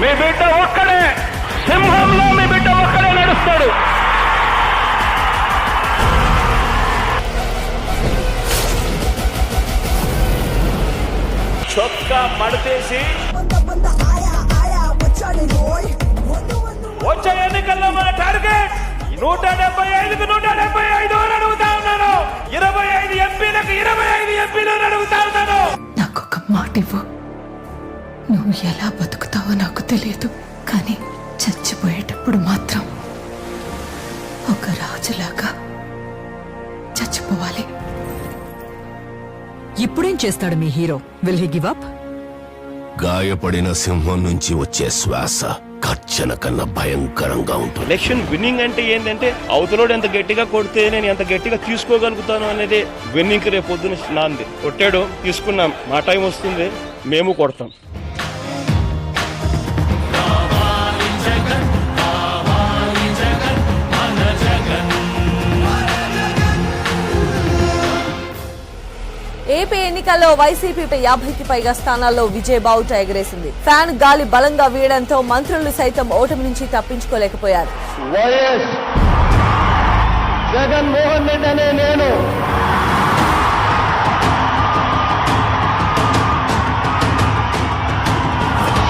మీ బిడ్డ ఒక్కడే, సింహంలో మీ బిడ్డ ఒక్కడే నడుస్తాడు. చొక్కా మడతేసి వచ్చే ఎన్నికల్లో మన టార్గెట్ 175కు 175 అడుగుతా ఉన్నాను. 25 ఎంపీలకు 25 ఎంపీలు అడుగుతా ఉన్నాను. నాకొక మాట ఇవ్వు. నువ్వు ఎలా బతుకుతావో నాకు తెలియదు, కానీ చచ్చిపోయేటప్పుడు మాత్రం ఒక రాజులాగా చచ్చిపోవాలి. ఇప్పుడేం చేస్తాడు మీ hero? Will he give up? గాయపడిన సింహం నుంచి వచ్చే శ్వాస కర్చన కన్నా భయంకరంగా ఉంటుంది. ఎలక్షన్ విన్నింగ్ అంటే ఏంటంటే అవతలోడు ఎంత గట్టిగా కొడితే నేను ఎంత గట్టిగా తీసుకోగలుగుతాను అనేది విన్నింగ్. రేపు పొద్దున నాంది కొట్టాడు, తీసుకున్నాం, మా టైం వస్తుంది, మేము కొడతాం. ఏపీ ఎన్నికల్లో వైసీపీ 50కి పైగా స్థానాల్లో విజయ్ బావుట ఎగరేసింది. ఫ్యాన్ గాలి బలంగా వీయడంతో మంత్రులు సైతం ఓటమి నుంచి తప్పించుకోలేకపోయారు. వైఎస్ జగన్మోహన్ రెడ్డి అనే నేను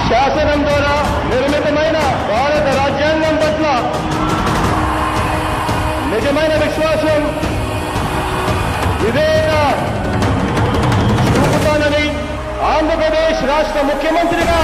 శాసనం ద్వారా నిర్మితమైన భారత రాజ్యాంగం పట్ల నిజమైన విశ్వాసం, వివేక చూపుతానని ఆంధ్రప్రదేశ్ రాష్ట్ర ముఖ్యమంత్రిగా